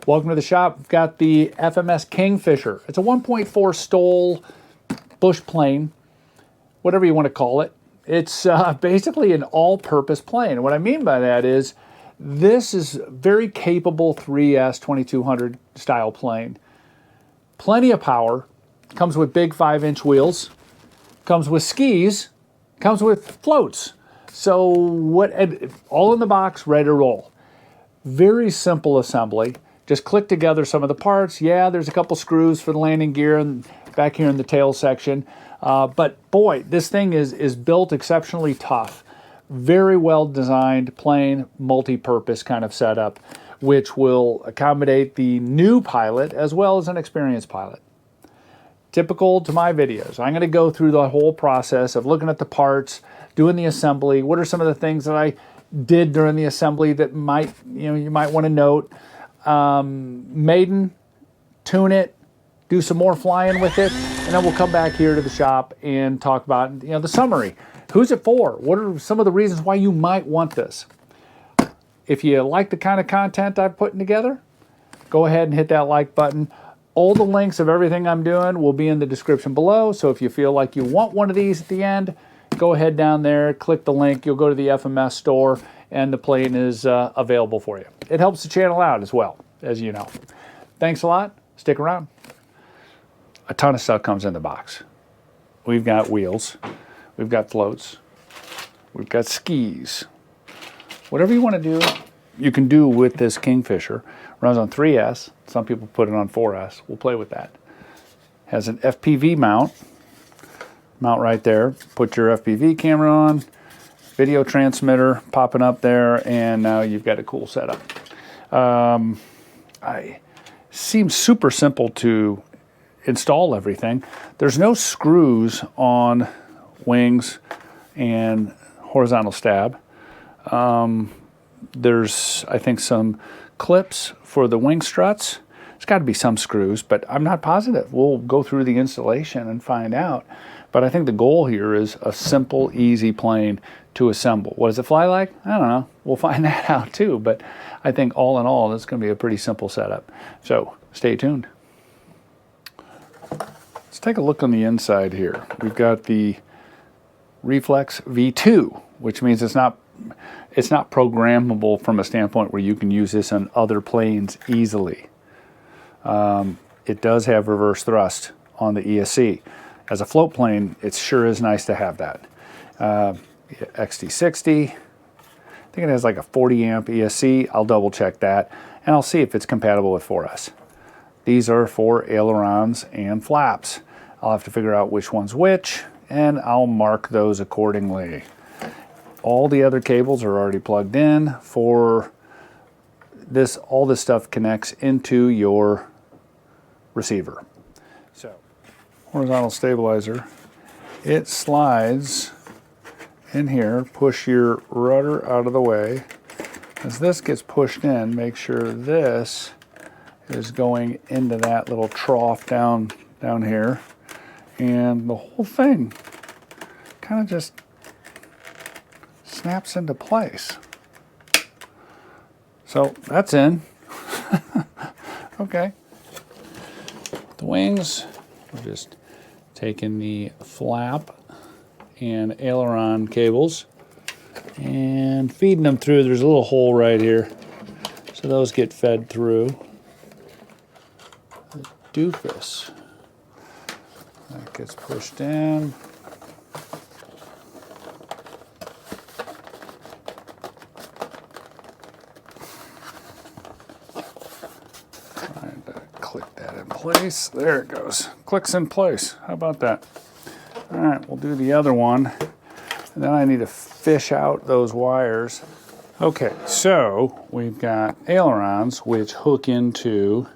Welcome to the shop. We've got the FMS Kingfisher. It's a 1.4 STOL bush plane, whatever you want to call it. It's basically an all-purpose plane. And what I mean by that is this is a very capable 3S 2200 style plane. Plenty of power. Comes with big 5-inch wheels. Comes with skis. Comes with floats. So all in the box, ready to roll. Very simple assembly. Just click together some of the parts. Yeah, there's a couple screws for the landing gear and back here in the tail section. But boy, this thing is built exceptionally tough. Very well designed, plane, multi-purpose kind of setup, which will accommodate the new pilot as well as an experienced pilot. Typical to my videos, I'm going to go through the whole process of looking at the parts, doing the assembly. What are some of the things that I did during the assembly that you might want to note? Maiden, tune it, do some more flying with it, and then we'll come back here to the shop and talk about the summary. Who's it for? What are some of the reasons why you might want this? If you like the kind of content I'm putting together, go ahead and hit that like button. All the links of everything I'm doing will be in the description below, so if you feel like you want one of these at the end, go ahead down there, click the link, you'll go to the FMS store, and the plane is available for you. It helps the channel out as well, as you know. Thanks a lot. Stick around. A ton of stuff comes in the box. We've got wheels. We've got floats. We've got skis. Whatever you want to do, you can do with this Kingfisher. Runs on 3S. Some people put it on 4S. We'll play with that. Has an FPV mount. Mount right there. Put your FPV camera on. Video transmitter popping up there, and now you've got a cool setup. Seems super simple to install everything. There's no screws on wings and horizontal stab. There's, I think, some clips for the wing struts. There's got to be some screws, but I'm not positive. We'll go through the installation and find out. But I think the goal here is a simple, easy plane to assemble. What does it fly like? I don't know. We'll find that out too. But I think all in all, it's going to be a pretty simple setup. So stay tuned. Let's take a look on the inside here. We've got the Reflex V2, which means it's not programmable from a standpoint where you can use this on other planes easily. It does have reverse thrust on the ESC. As a float plane, it sure is nice to have that. XT60, I think it has like a 40 amp ESC. I'll double check that, and I'll see if it's compatible with 4S. These are for ailerons and flaps. I'll have to figure out which one's which, and I'll mark those accordingly. All the other cables are already plugged in for this. All this stuff connects into your receiver. So, horizontal stabilizer, it slides in here. Push your rudder out of the way. As this gets pushed in, make sure this is going into that little trough down here, and the whole thing kind of just snaps into place. So that's in. Okay. The wings, we're just taking the flap and aileron cables and feeding them through. There's a little hole right here, so those get fed through. The doofus, that gets pushed in. Trying to click that in place. There it goes. Clicks in place. How about that? All right, we'll do the other one. And then I need to fish out those wires. Okay, so we've got ailerons which hook into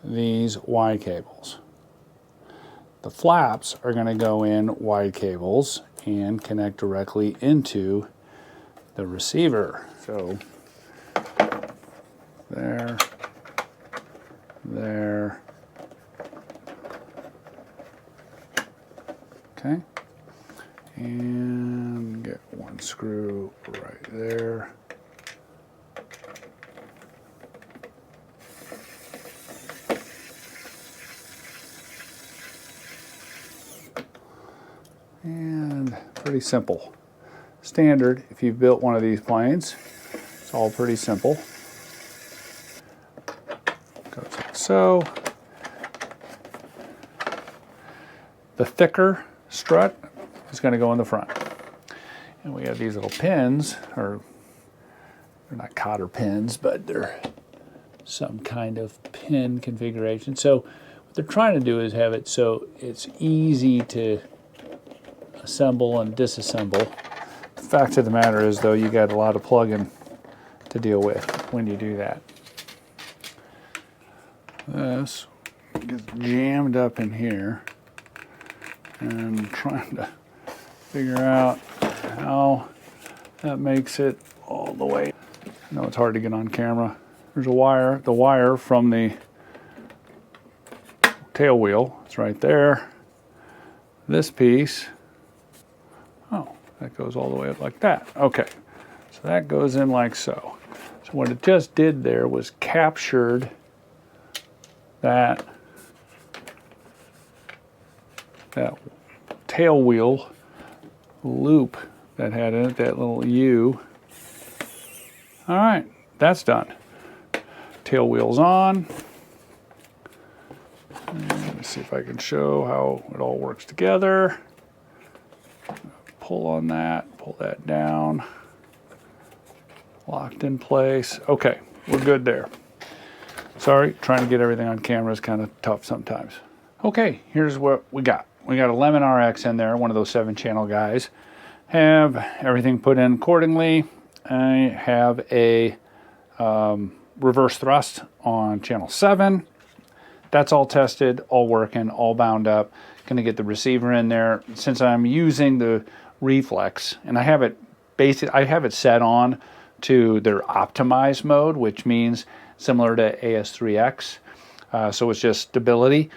these Y cables. The flaps are going to go in Y cables and connect directly into the receiver. So there, there. Okay. And get one screw right there. And pretty simple. Standard, if you've built one of these planes, it's all pretty simple. Goes like so. The thicker strut is going to go in the front. And we have these little pins, or they're not cotter pins, but they're some kind of pin configuration. So what they're trying to do is have it so it's easy to assemble and disassemble. The fact of the matter is, though, you got a lot of plugging to deal with when you do that. This gets jammed up in here, and I'm trying to figure out how that makes it all the way. I know it's hard to get on camera. There's a wire, the wire from the tail wheel. It's right there. This piece, oh, that goes all the way up like that. Okay, so that goes in like so. So what it just did there was captured that tail wheel loop that had in it, that little U. All right, that's done. Tail wheel's on. And let me see if I can show how it all works together. Pull on that, pull that down. Locked in place. Okay, we're good there. Sorry, trying to get everything on camera is kind of tough sometimes. Okay, here's what we got. We got a Lemon RX in there, one of those 7-channel guys. Have everything put in accordingly. I have a reverse thrust on channel 7. That's all tested, all working, all bound up. Gonna get the receiver in there. Since I'm using the reflex, and I have it set on to their optimized mode, which means similar to AS3X. So it's just stability.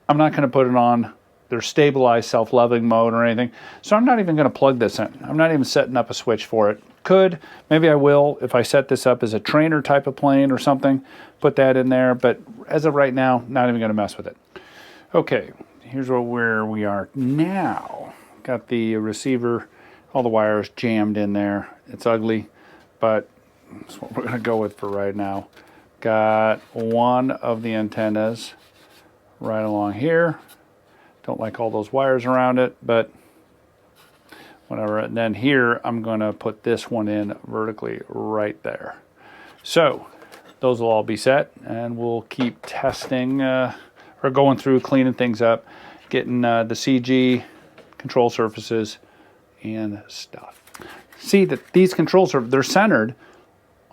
I'm not gonna put it on their stabilized self-leveling mode or anything. So I'm not even gonna plug this in. I'm not even setting up a switch for it. Could, maybe I will if I set this up as a trainer type of plane or something, put that in there, but as of right now, not even gonna mess with it. Okay, here's where we are now. Got the receiver, all the wires jammed in there. It's ugly, but that's what we're gonna go with for right now. Got one of the antennas right along here. Don't like all those wires around it, but whatever. And then here, I'm gonna put this one in vertically right there. So those will all be set, and we'll keep testing or going through, cleaning things up, getting the CG control surfaces and stuff. See that these control surfaces, they're centered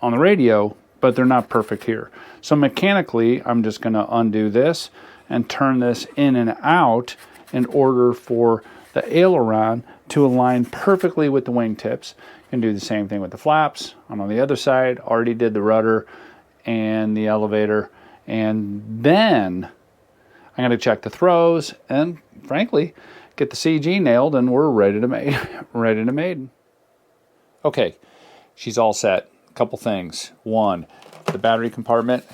on the radio, but they're not perfect here. So mechanically, I'm just gonna undo this and turn this in and out in order for the aileron to align perfectly with the wingtips. And do the same thing with the flaps. I'm on the other side, already did the rudder and the elevator. And then I'm gonna check the throws and frankly, get the CG nailed, and we're ready to Maiden. Okay, she's all set. A couple things. One, the battery compartment.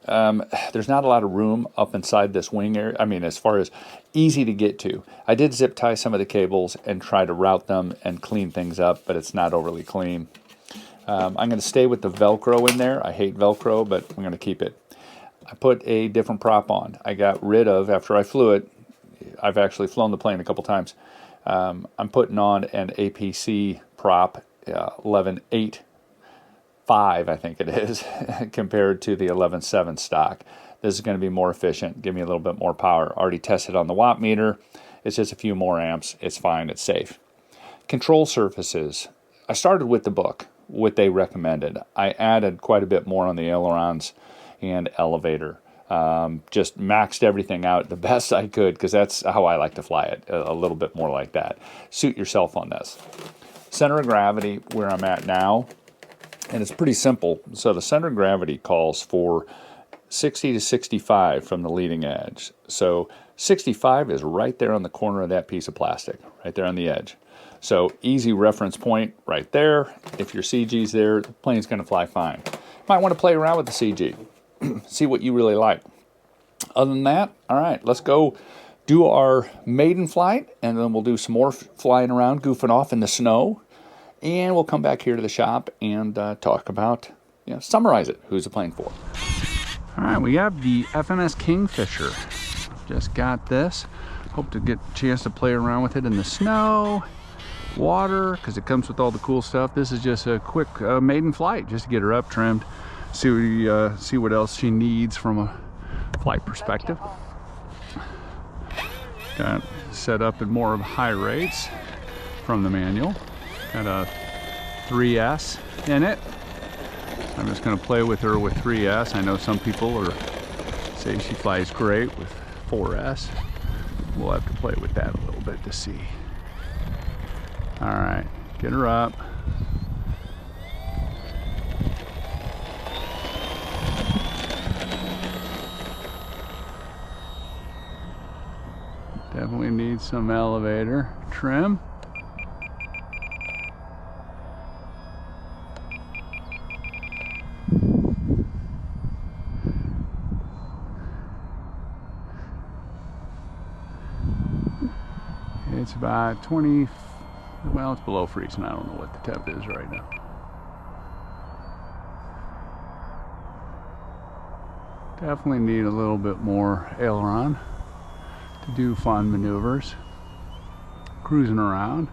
There's not a lot of room up inside this wing area. I mean, as far as easy to get to. I did zip tie some of the cables and try to route them and clean things up, but it's not overly clean. I'm going to stay with the Velcro in there. I hate Velcro, but I'm going to keep it. I put a different prop on. I got rid of, after I flew it, I've actually flown the plane a couple times. I'm putting on an APC prop, 11.8. 5, I think it is, compared to the 11.7 stock. This is going to be more efficient, give me a little bit more power. Already tested on the watt meter. It's just a few more amps. It's fine, it's safe. Control surfaces. I started with the book, what they recommended. I added quite a bit more on the ailerons and elevator. Just maxed everything out the best I could, because that's how I like to fly it, a little bit more like that. Suit yourself on this. Center of gravity, where I'm at now, and it's pretty simple. So the center of gravity calls for 60 to 65 from the leading edge. So 65 is right there on the corner of that piece of plastic, right there on the edge. So easy reference point right there. If your CG's there, the plane's going to fly fine. Might want to play around with the CG, see what you really like. Other than that, all right, let's go do our maiden flight, and then we'll do some more flying around, goofing off in the snow. And we'll come back here to the shop and talk about, summarize it. Who's it playing for? All right, we have the FMS Kingfisher. Just got this. Hope to get a chance to play around with it in the snow, water, because it comes with all the cool stuff. This is just a quick maiden flight, just to get her up, trimmed, see what else she needs from a flight perspective. Got set up in more of high rates from the manual. Got a 3S in it. I'm just going to play with her with 3S. I know some people say she flies great with 4S. We'll have to play with that a little bit to see. All right, get her up. Definitely needs some elevator trim. It's about 20, well, it's below freezing. I don't know what the temp is right now. Definitely need a little bit more aileron to do fun maneuvers. Cruising around,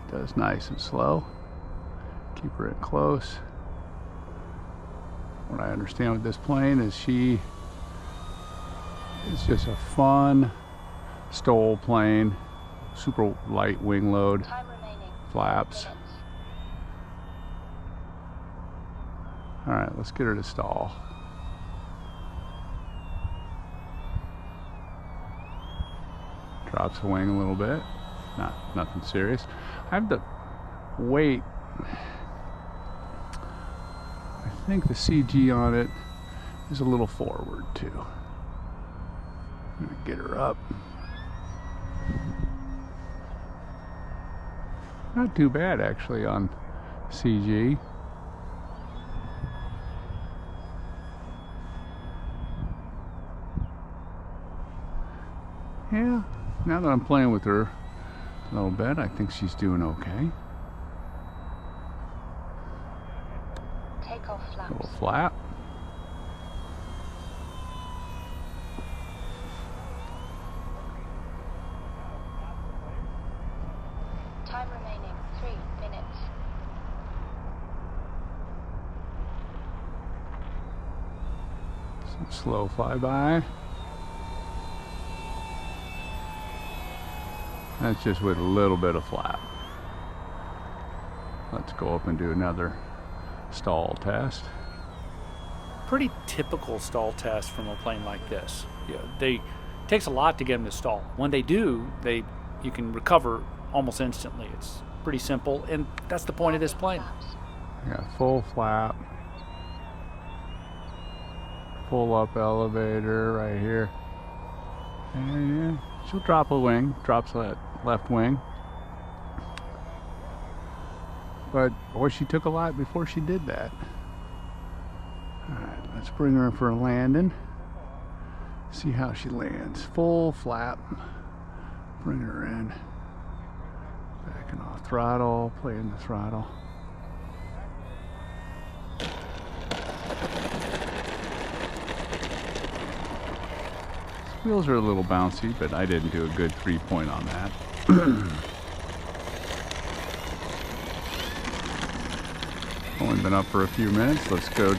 it does nice and slow. Keep her in close. What I understand with this plane is it's just a fun STOL plane. Super light wing load, flaps. All right, let's get her to stall. Drops the wing a little bit, nothing serious. I have to wait. I think the CG on it is a little forward too. I'm gonna get her up. Not too bad actually on CG. Yeah, now that I'm playing with her a little bit, I think she's doing okay. Takeoff flaps. A little flap. Time remaining 3 minutes. Some slow flyby. That's just with a little bit of flap. Let's go up and do another stall test. Pretty typical stall test from a plane like this. It takes a lot to get them to stall. When they do, you can recover almost instantly. It's pretty simple, and that's the point of this plane. Yeah, full flap, full up elevator right here, and yeah, she'll drop a wing, drops that left wing, but boy, she took a lot before she did that. All right, let's bring her in for a landing, see how she lands. Full flap, bring her in. Backing off throttle, playing the throttle. These wheels are a little bouncy, but I didn't do a good 3-point on that. Only been up for a few minutes. Let's go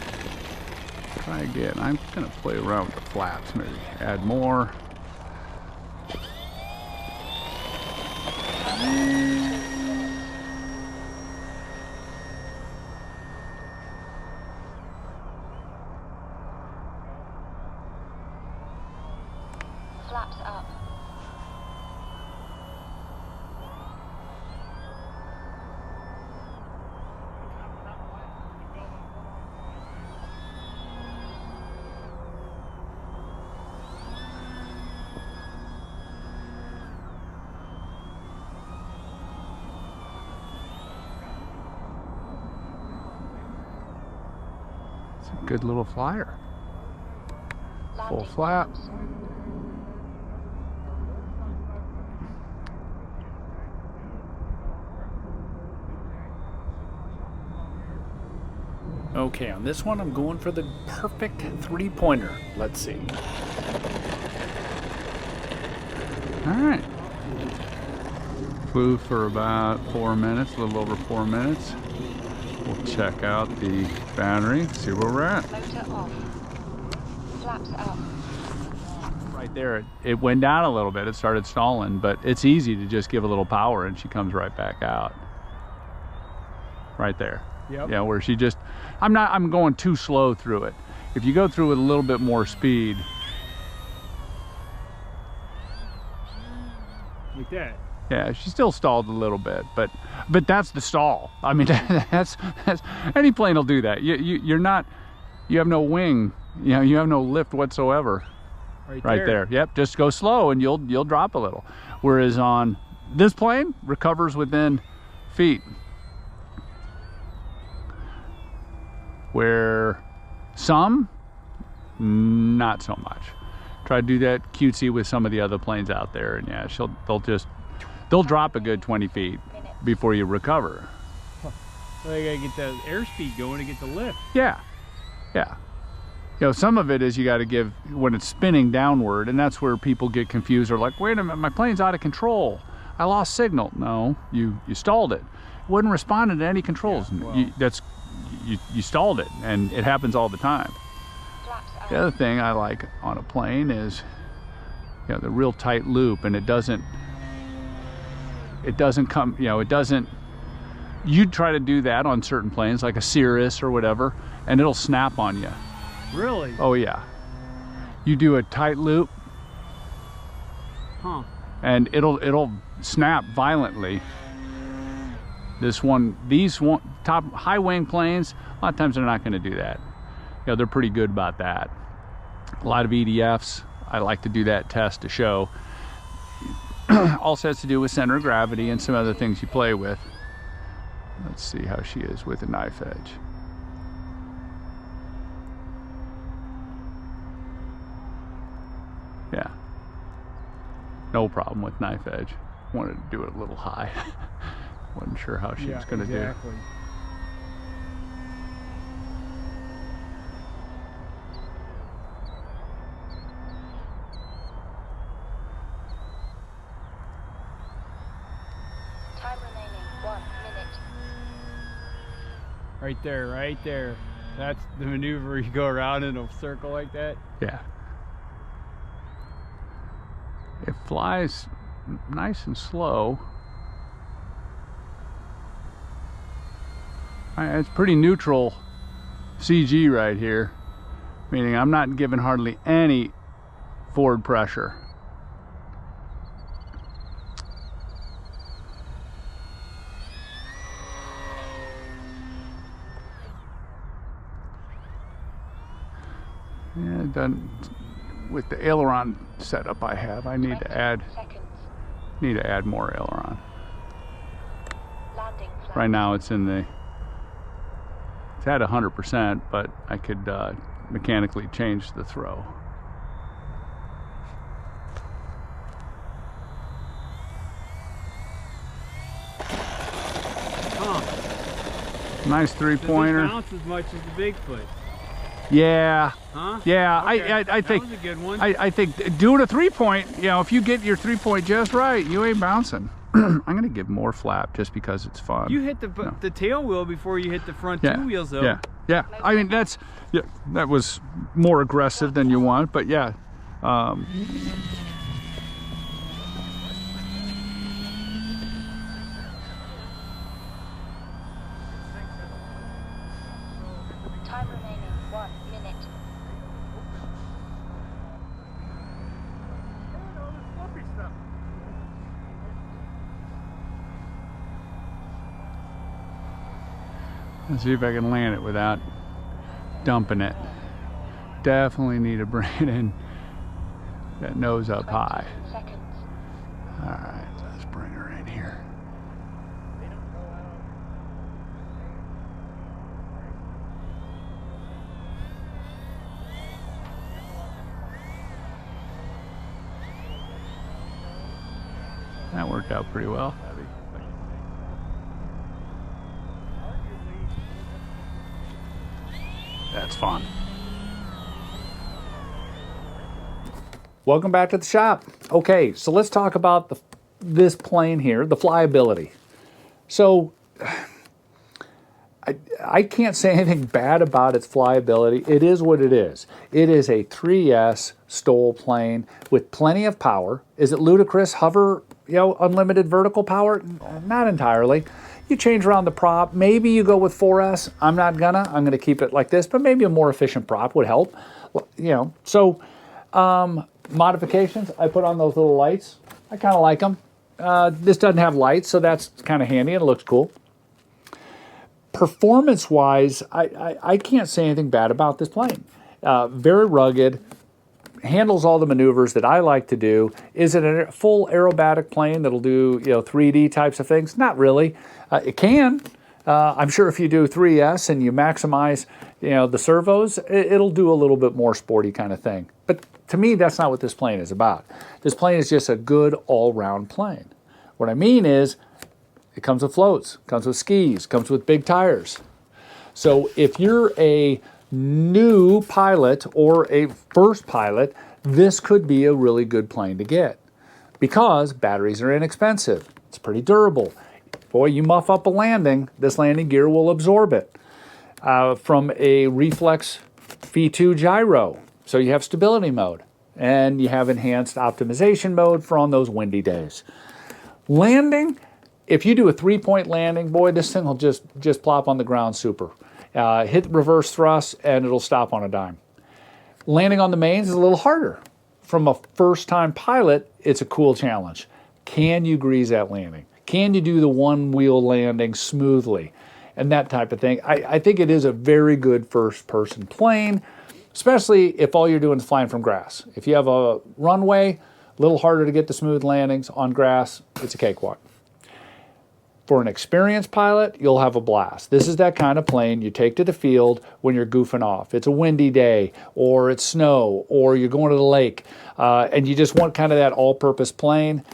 try again. I'm gonna play around with the flaps, maybe add more. Flaps up. It's a good little flyer. Full Landing flap. flaps. Okay, on this one, I'm going for the perfect three-pointer. Let's see. All right. Flew for about 4 minutes, a little over 4 minutes. We'll check out the battery, see where we're at. Motor off. Flaps up. Right there, it went down a little bit. It started stalling, but it's easy to just give a little power and she comes right back out. Right there. Yep. Yeah, where she just, I'm going too slow through it. If you go through with a little bit more speed. Like that. Yeah, she still stalled a little bit, but that's the stall. I mean, that's any plane will do that. You have no wing, you have no lift whatsoever. Right there. Yep, just go slow and you'll drop a little. Whereas on this plane, recovers within feet. Where some, not so much. Try to do that cutesy with some of the other planes out there, and yeah, they'll drop a good 20 feet before you recover. So they gotta get the airspeed going to get the lift. Yeah, yeah. Some of it is you got to give when it's spinning downward, and that's where people get confused. They're like, wait a minute, my plane's out of control. I lost signal. No, you stalled it. It wasn't responding to any controls. Yeah, well. You stalled it, and it happens all the time. Flaps up. The other thing I like on a plane is, the real tight loop, and it doesn't come, it doesn't, you'd try to do that on certain planes, like a Cirrus or whatever, and it'll snap on you. Really? Oh yeah. You do a tight loop, and it'll snap violently. These top high wing planes, a lot of times they're not going to do that. They're pretty good about that. A lot of EDFs, I like to do that test to show. Also has to do with center of gravity and some other things you play with. Let's see how she is with a knife edge. Yeah, no problem with knife edge. Wanted to do it a little high. Wasn't sure how she was going to do. Time remaining 1 minute. Right there. That's the maneuver. You go around in a circle like that. Yeah. It flies nice and slow. It's pretty neutral CG right here, meaning I'm not giving hardly any forward pressure. Yeah, it doesn't. With the aileron setup I have, I need to add more aileron. Landing flaps. Right now it's at 100%, but I could mechanically change the throw. Nice three-pointer. Does it bounce as much as the Bigfoot? Yeah. Huh? Yeah, Okay. I think that was a good one. I think doing a three-point, if you get your three-point just right, you ain't bouncing. I'm gonna give more flap just because it's fun. You hit the tail wheel before you hit the front two wheels, though. Yeah. I mean that was more aggressive than you want, but yeah. Time remaining 1 minute. Let's see if I can land it without dumping it. Definitely need to bring it in that nose up 20 high. seconds. All right, let's bring her in here. That worked out pretty well. it's fun. Welcome back to the shop. Okay, so let's talk about this plane here, the flyability. So I can't say anything bad about its flyability. It is what it is. It is a 3S STOL plane with plenty of power. Is it ludicrous hover, unlimited vertical power? Not entirely. You change around the prop. Maybe you go with 4S. I'm gonna keep it like this, but maybe a more efficient prop would help. So modifications, I put on those little lights. I kind of like them. This doesn't have lights, so that's kind of handy and it looks cool. Performance-wise, I can't say anything bad about this plane. Very rugged, handles all the maneuvers that I like to do. Is it a full aerobatic plane that'll do 3D types of things? Not really. It can. I'm sure if you do 3S and you maximize the servos, it'll do a little bit more sporty kind of thing. But to me, that's not what this plane is about. This plane is just a good all-round plane. What I mean is, it comes with floats, comes with skis, comes with big tires. So if you're a new pilot or a first pilot, this could be a really good plane to get because batteries are inexpensive. It's pretty durable. Boy, you muff up a landing, this landing gear will absorb it. From a reflex V2 gyro, so you have stability mode and you have enhanced optimization mode for on those windy days. Landing, if you do a 3-point landing, boy, this thing will just plop on the ground super. Hit reverse thrust and it'll stop on a dime. Landing on the mains is a little harder. From a first-time pilot, it's a cool challenge. Can you grease that landing? Can you do the one-wheel landing smoothly? And that type of thing. I think it is a very good first-person plane, especially if all you're doing is flying from grass. If you have a runway, a little harder to get the smooth landings. On grass, it's a cakewalk. For an experienced pilot, you'll have a blast. This is that kind of plane you take to the field when you're goofing off. It's a windy day, or it's snow, or you're going to the lake, and you just want kind of that all-purpose plane.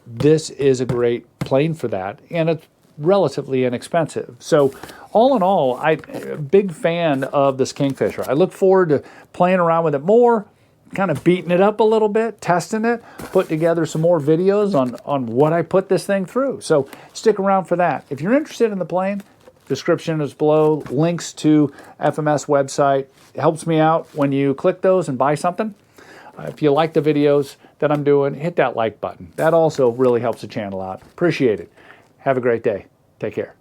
This is a great plane for that, and it's relatively inexpensive. So all in all, I'm a big fan of this Kingfisher. I look forward to playing around with it more, kind of beating it up a little bit, testing it, put together some more videos on what I put this thing through. So stick around for that. If you're interested in the plane, description is below, links to FMS website. It helps me out when you click those and buy something. If you like the videos that I'm doing, hit that like button. That also really helps the channel out. Appreciate it. Have a great day. Take care.